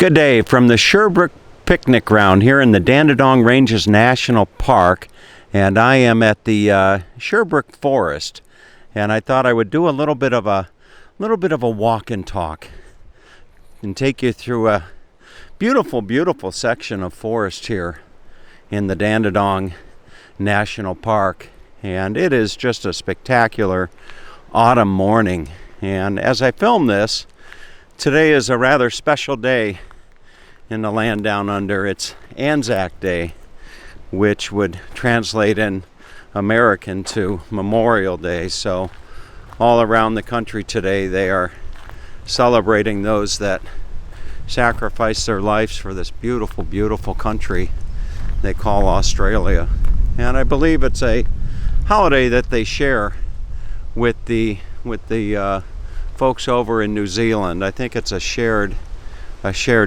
Good day from the Sherbrooke picnic ground here in the Dandenong Ranges National Park, and I am at the Sherbrooke Forest, and I thought I would do a little bit of a walk and talk and take you through a beautiful section of forest here in the Dandenong National Park. And it is just a spectacular autumn morning, and as I film this, today is a rather special day in the land down under. It's Anzac Day, which would translate in American to Memorial Day. So all around the country today they are celebrating those that sacrificed their lives for this beautiful country they call Australia. And I believe it's a holiday that they share with the folks over in New Zealand. I think it's a shared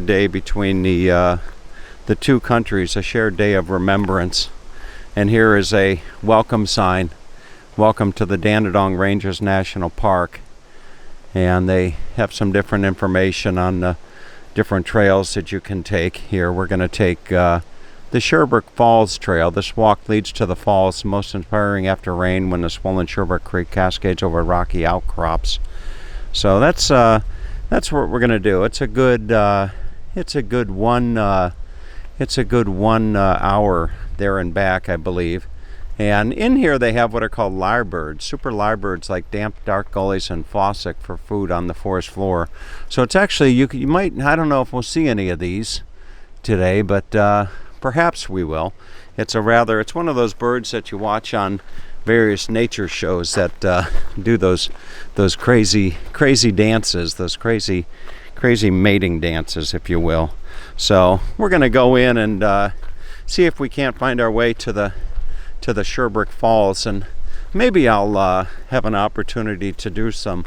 day between the two countries, a shared day of remembrance. And here is a welcome sign. Welcome to the Dandenong Ranges National Park. And they have some different information on the different trails that you can take here. We're going to take the Sherbrooke Falls Trail. This walk leads to the falls, most inspiring after rain when the swollen Sherbrooke Creek cascades over rocky outcrops. So that's what we're gonna do. It's a good 1 hour there and back, I believe. And in here they have what are called lyrebirds, super lyrebirds like damp dark gullies and faucet for food on the forest floor. So it's actually, you might, I don't know if we'll see any of these today, but perhaps we will. It's one of those birds that you watch on various nature shows that do those crazy dances, those crazy mating dances, if you will. So we're going to go in and see if we can't find our way to the Sherbrooke Falls, and maybe I'll have an opportunity to do some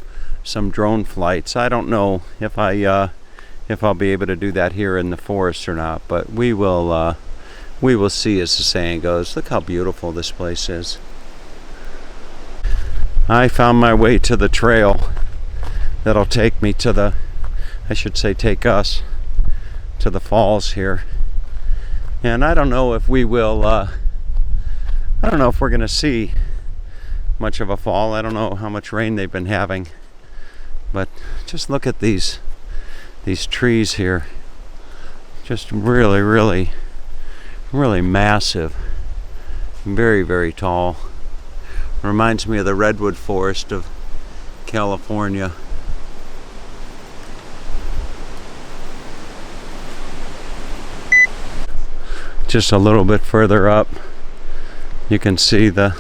drone flights. I don't know if I'll be able to do that here in the forest or not, but we will see, as the saying goes. Look how beautiful this place is. I found my way to the trail that'll take me to take us to the falls here. And I don't know if we will, I don't know if we're going to see much of a fall. I don't know how much rain they've been having. But just look at these trees here. Just really massive. Very tall. Reminds me of the redwood forest of California. Just a little bit further up, you can see the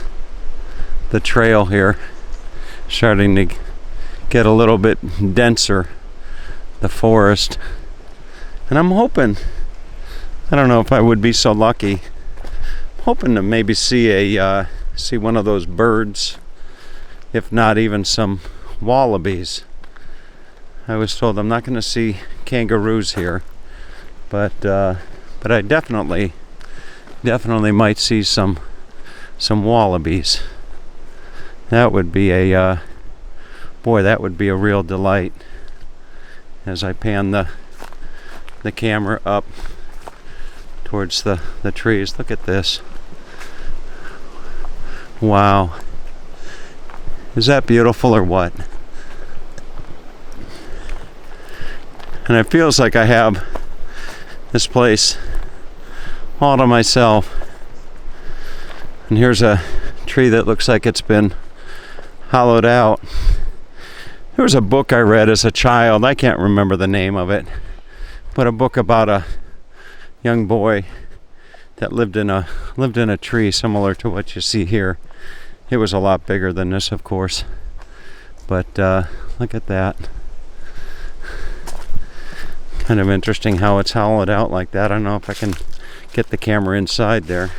trail here starting to get a little bit denser, the forest. And I'm hoping, I don't know if I would be so lucky, I'm hoping to maybe see one of those birds, if not even some wallabies. I was told I'm not going to see kangaroos here, but I definitely might see some wallabies. That would be that would be a real delight. As I pan the camera up towards the trees, look at this. Wow. Is that beautiful or what? And it feels like I have this place all to myself. And here's a tree that looks like it's been hollowed out. There was a book I read as a child, I can't remember the name of it, but a book about a young boy that lived in a tree similar to what you see here. It was a lot bigger than this, of course, but look at that. Kind of interesting how it's hollowed out like that. I don't know if I can get the camera inside there.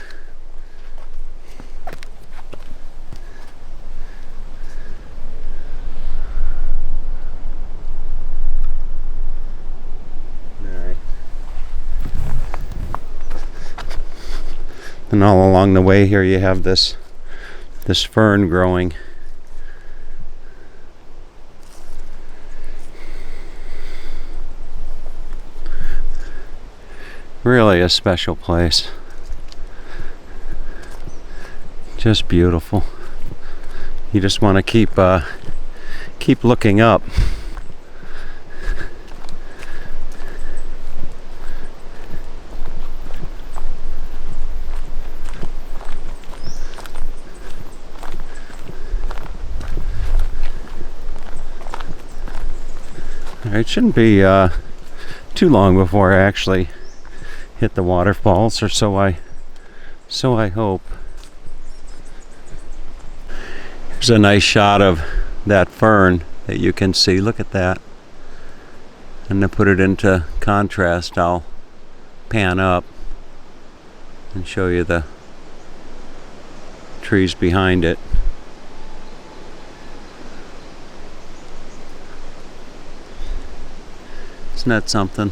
And all along the way here you have this fern growing. Really a special place. Just beautiful. You just want to keep looking up. It shouldn't be too long before I actually hit the waterfalls, or so I hope. Here's a nice shot of that fern that you can see. Look at that. And to put it into contrast, I'll pan up and show you the trees behind it. Isn't that something?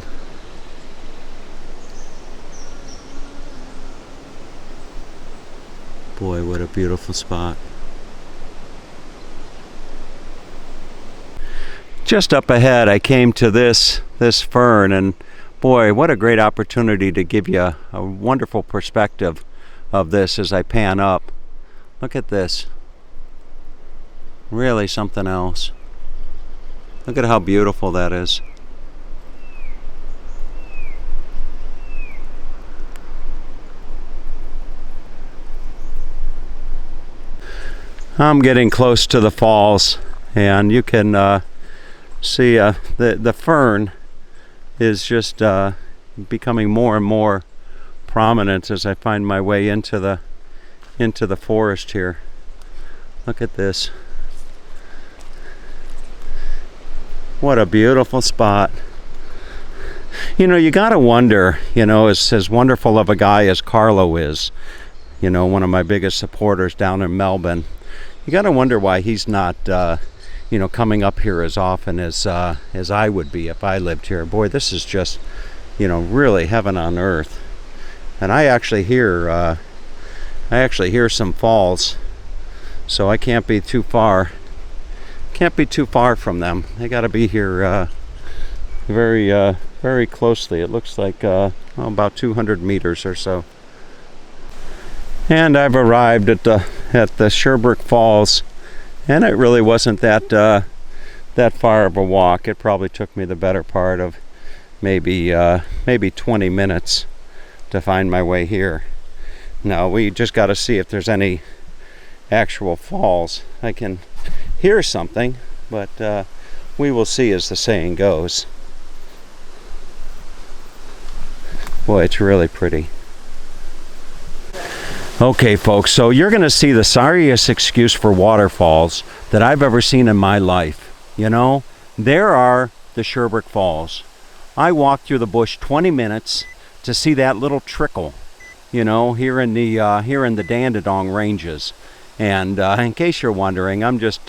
Boy, what a beautiful spot. Just up ahead, I came to this fern, and boy, what a great opportunity to give you a wonderful perspective of this as I pan up. Look at this. Really something else. Look at how beautiful that is. I'm getting close to the falls, and you can see the fern is just becoming more and more prominent as I find my way into the forest here. Look at this. What a beautiful spot. You know, you gotta wonder, as wonderful of a guy as Carlo is, one of my biggest supporters down in Melbourne, you gotta wonder why he's not coming up here as often as I would be if I lived here. Boy, this is just, really heaven on earth. And I actually hear some falls, so I can't be too far. Can't be too far from them. They got to be here very closely. It looks like about 200 meters or so. And I've arrived at the Sherbrooke Falls, and it really wasn't that far of a walk. It probably took me the better part of maybe 20 minutes to find my way here. Now we just got to see if there's any actual falls. I can hear something, but we will see, as the saying goes. Boy, it's really pretty. Okay, folks, so you're going to see the sorriest excuse for waterfalls that I've ever seen in my life. There are the Sherbrooke Falls. I walked through the bush 20 minutes to see that little trickle, here in the Dandenong ranges. And in case you're wondering, I'm just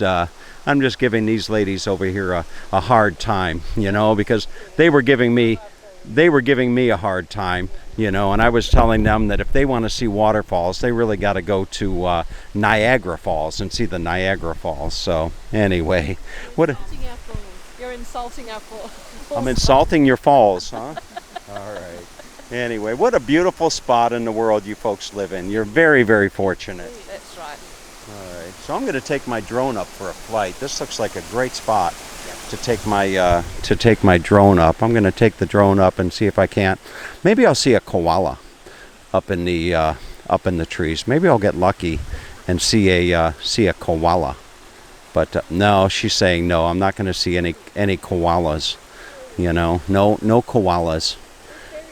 giving these ladies over here a hard time, because they were giving me a hard time, and I was telling them that if they want to see waterfalls, they really got to go to Niagara Falls and see the Niagara Falls. So anyway, you're insulting our falls. I'm insulting your falls, huh? All right. Anyway, what a beautiful spot in the world you folks live in. You're very, very fortunate. That's right. All right. So I'm going to take my drone up for a flight. This looks like a great spot to take my drone up. I'm going to take the drone up and see if I can't. Maybe I'll see a koala up in the trees. Maybe I'll get lucky and see a koala. But no, she's saying no. I'm not going to see any koalas. No koalas.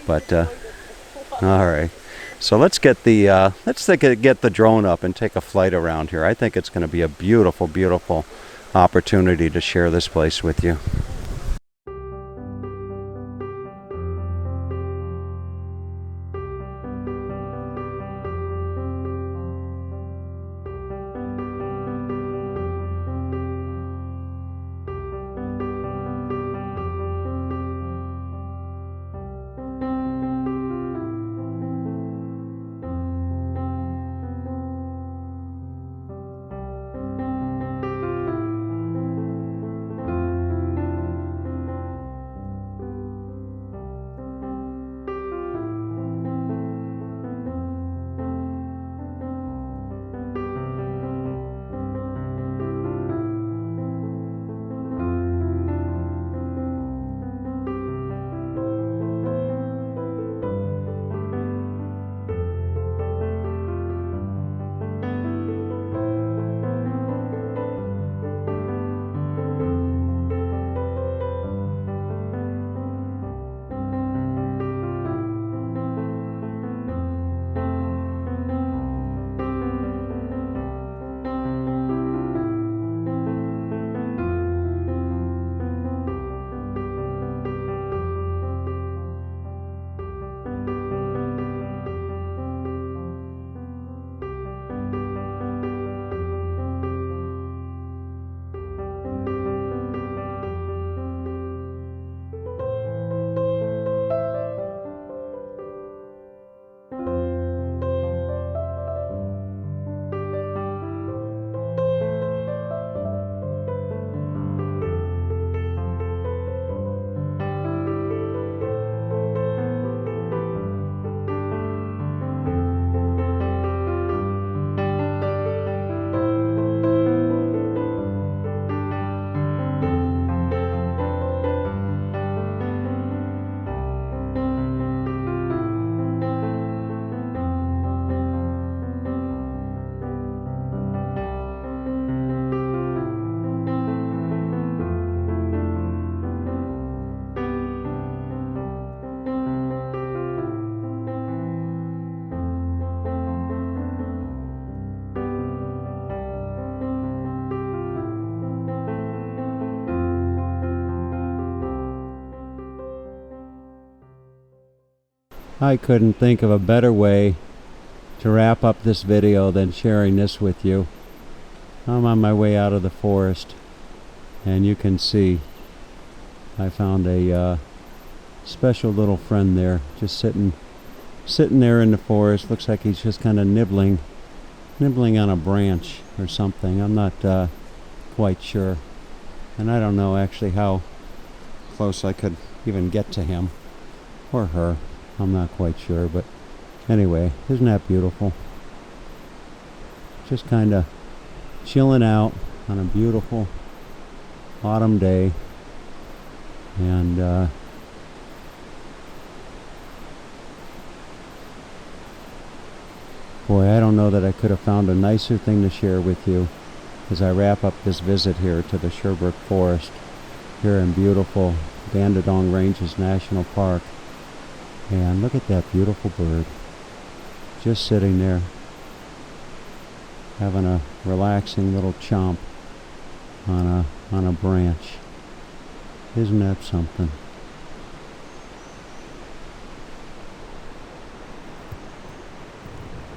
But all right. So let's get the drone up and take a flight around here. I think it's going to be a beautiful, beautiful opportunity to share this place with you. I couldn't think of a better way to wrap up this video than sharing this with you. I'm on my way out of the forest, and you can see I found a special little friend there, just sitting there in the forest. Looks like he's just kind of nibbling on a branch or something. I'm not quite sure, and I don't know actually how close I could even get to him or her. I'm not quite sure, but anyway, isn't that beautiful? Just kind of chilling out on a beautiful autumn day, and boy, I don't know that I could have found a nicer thing to share with you as I wrap up this visit here to the Sherbrooke Forest here in beautiful Dandenong Ranges National Park. And look at that beautiful bird, just sitting there having a relaxing little chomp on a branch. Isn't that something?